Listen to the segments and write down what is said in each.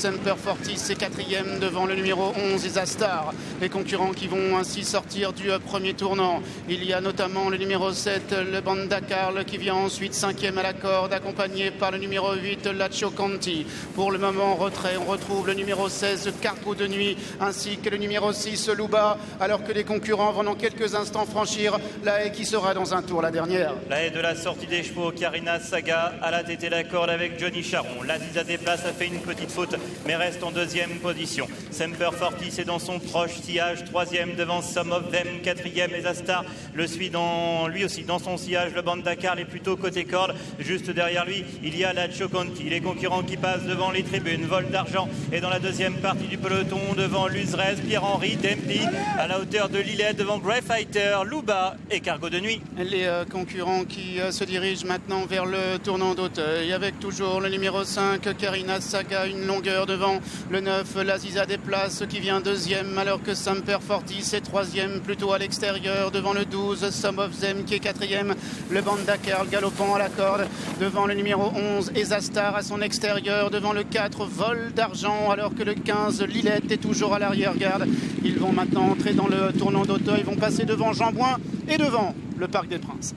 Semper Fortis est quatrième devant le numéro 11 Isastar. Les concurrents qui vont ainsi sortir du premier tournant. Il y a notamment le numéro 7, le Banda Carl, qui vient ensuite cinquième à la corde, accompagné par le numéro 8, Lacho Conti. Pour le moment, retrait, on retrouve le numéro 16, Cargo de Nuit, ainsi que le numéro 6, Louba, alors que les concurrents vont dans quelques instants franchir la haie qui sera dans un tour la dernière. La haie de la sortie des chevaux, Karina Saga à la tête et la corde avec Johnny Charon. L'Aziza déplace, a fait une petite faute, mais reste en deuxième position. Semper Fortis est dans son proche sillage, troisième devant Some of Them, quatrième. Les Astar le suit lui aussi dans son sillage. Le Banda Carl est plutôt côté corde. Juste derrière lui, il y a la Choconti. Les concurrents qui passent devant les tribunes. Vol d'argent est dans la deuxième partie du peloton devant Luzrez, Pierre-Henri, Dempi à la hauteur de Lillet devant Grey Fighter, Louba et Cargo de Nuit. Les concurrents qui se dirigent maintenant vers le tournant d'Auteuil avec toujours le numéro 5, Karina Saga, une longueur devant le 9, l'Aziza déplace qui vient deuxième, alors que Semper Fortis est troisième plutôt à l'extérieur devant le 12, Some of Them qui est quatrième. Le Banda Carl galopant à la corde devant le numéro 11, Isastar à son extérieur devant le 4, Vol d'argent, alors que le 15, Lilette est toujours à l'arrière-garde. Ils vont maintenant entrer dans le tournant d'Auteuil, ils vont passer devant Jean-Bouin et devant le Parc des Princes.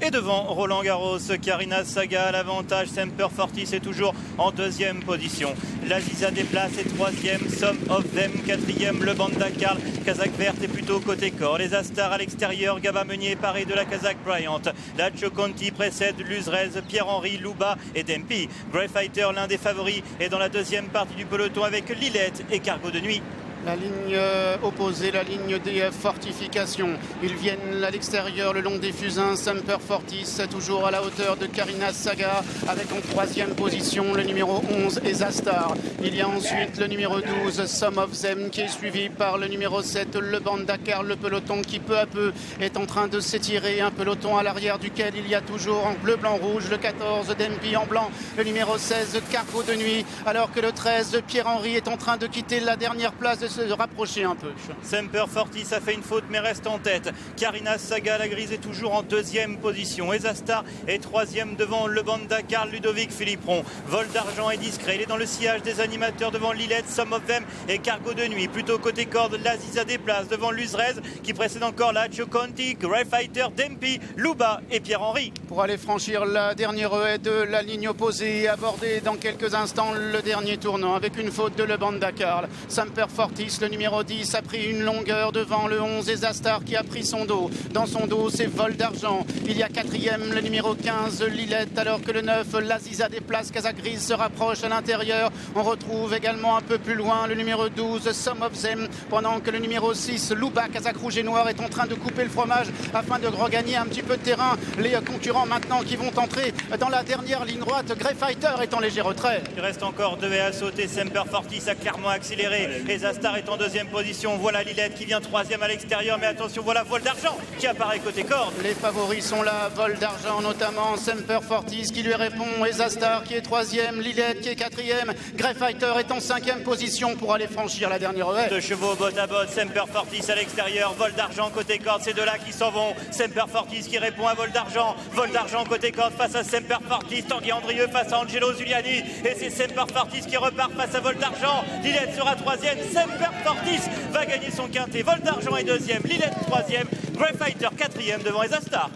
Et devant Roland Garros, Karina Saga à l'avantage. Semper Fortis est toujours en deuxième position. L'Aziza déplace est troisième. Some of Them quatrième. Le Banda Carl, Kazakh verte est plutôt côté corps. Les Astars à l'extérieur. Gaba Meunier paré de la Kazakh Bryant. La Choconti précède Luzrez, Pierre-Henri, Louba et Dempi. Grey Fighter, l'un des favoris, est dans la deuxième partie du peloton avec Lilette et Cargo de Nuit. La ligne opposée, la ligne des fortifications. Ils viennent à l'extérieur le long des fusains. Semper Fortis toujours à la hauteur de Karina Saga avec en troisième position le numéro 11 Isastar. Il y a ensuite le numéro 12 Some of Them qui est suivi par le numéro 7 le Banda Carl. Le peloton qui peu à peu est en train de s'étirer. Un peloton à l'arrière duquel il y a toujours en bleu, blanc, rouge le 14 Dempi en blanc. Le numéro 16 Cargo de Nuit, alors que le 13 Pierre-Henri est en train de quitter la dernière place, de se rapprocher un peu. Semper Fortis a fait une faute mais reste en tête. Karina Saga, la grise, est toujours en deuxième position. Isastar est troisième devant le Banda Carl, Ludovic Philippron. Vol d'argent est discret, il est dans le sillage des animateurs devant Lilette, Some of Them et Cargo de Nuit. Plutôt côté corde, l'Aziza déplace devant Luzrez qui précède encore la Choconti, Grey Fighter, Dempi, Louba et Pierre-Henri. Pour aller franchir la dernière haie de la ligne opposée et aborder dans quelques instants le dernier tournant avec une faute de le Banda Carl. Semper Fortis, le numéro 10, a pris une longueur devant le 11 Isastar qui a pris son dos. Dans son dos, c'est Vol d'argent. Il y a quatrième le numéro 15 Lilette, alors que le 9 l'Aziza déplace. Kazakh grise se rapproche à l'intérieur. On retrouve également un peu plus loin le numéro 12 Some of Them, pendant que le numéro 6 Louba, Kazakh rouge et noir, est en train de couper le fromage afin de regagner un petit peu de terrain. Les concurrents maintenant qui vont entrer dans la dernière ligne droite. Grey Fighter est en léger retrait. Il reste encore deux haies à sauter. Semper Fortis a clairement accéléré. Isastar est en deuxième position. Voilà Lilette qui vient troisième à l'extérieur, mais attention, voilà Vol d'argent qui apparaît côté corde. Les favoris sont là, Vol d'argent notamment, Semper Fortis qui lui répond, Isastar qui est troisième, Lilette qui est quatrième, Grey Fighter est en cinquième position pour aller franchir la dernière haie. Deux chevaux botte à botte, Semper Fortis à l'extérieur, Vol d'argent côté corde, ces deux-là qui s'en vont. Semper Fortis qui répond à Vol d'argent côté corde face à Semper Fortis, Tanguy Andrieux face à Angelo Zuliani, et c'est Semper Fortis qui repart face à Vol d'argent. Lilette sera troisième, Semper Fortis va gagner son quintet. Vol d'argent est deuxième, Lilette troisième, Grey Fighter quatrième devant Isastar.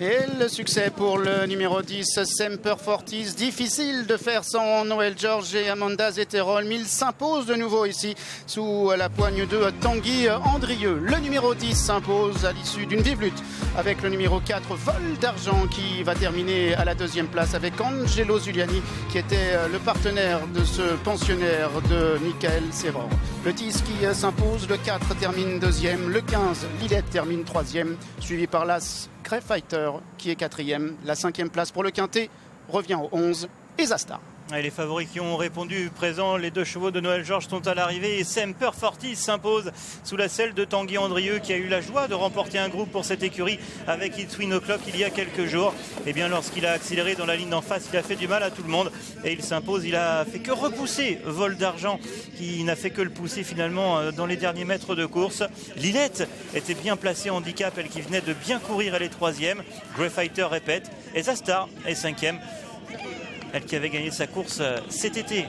Et le succès pour le numéro 10, Semper Fortis. Difficile de faire sans Noël George et Amanda Zetterholm. Il s'impose de nouveau ici sous la poigne de Tanguy Andrieux. Le numéro 10 s'impose à l'issue d'une vive lutte avec le numéro 4, Vol d'argent, qui va terminer à la deuxième place avec Angelo Zuliani, qui était le partenaire de ce pensionnaire de Michael Serror. Le 10 qui s'impose, le 4 termine deuxième, le 15, Lilette termine troisième, suivi par l'As Grey Fighter qui est quatrième. La cinquième place pour le quintet revient au 11, Isastar. Et les favoris qui ont répondu présents, les deux chevaux de Noël Georges sont à l'arrivée et Semper Fortis s'impose sous la selle de Tanguy Andrieux qui a eu la joie de remporter un groupe pour cette écurie avec It's Win O'Clock il y a quelques jours. Et bien lorsqu'il a accéléré dans la ligne d'en face, il a fait du mal à tout le monde et il s'impose. Il a fait que repousser Vol d'argent qui n'a fait que le pousser finalement dans les derniers mètres de course. Lilette était bien placée en handicap, elle qui venait de bien courir, elle est troisième. Grey Fighter répète, et Isastar est cinquième. Elle qui avait gagné sa course cet été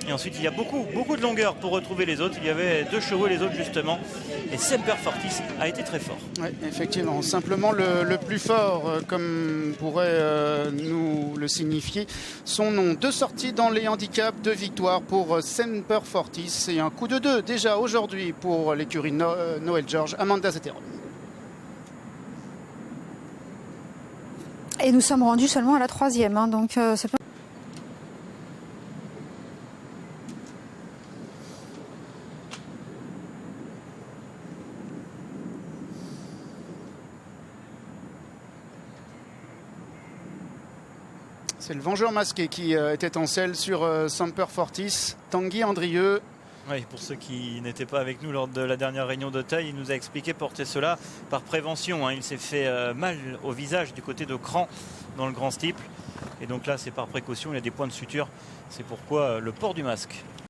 Et ensuite, il y a beaucoup de longueur pour retrouver les autres. Il y avait 2 chevaux, les autres justement. Et Semper Fortis a été très fort. Oui, effectivement. Simplement le plus fort, comme pourrait nous le signifier son nom. 2 sorties dans les handicaps, 2 victoires pour Semper Fortis. Et un coup de 2 déjà aujourd'hui pour l'écurie Noël George, Amanda Zetterholm. Et nous sommes rendus seulement à la 3e. Hein, donc c'est pas... C'est le Vengeur masqué qui était en selle sur Semper Fortis. Tanguy Andrieux. Oui, pour ceux qui n'étaient pas avec nous lors de la dernière réunion de taille, il nous a expliqué porter cela par prévention. Hein. Il s'est fait mal au visage du côté de Cran dans le grand steeple. Et donc là, c'est par précaution, il y a des points de suture. C'est pourquoi le port du masque.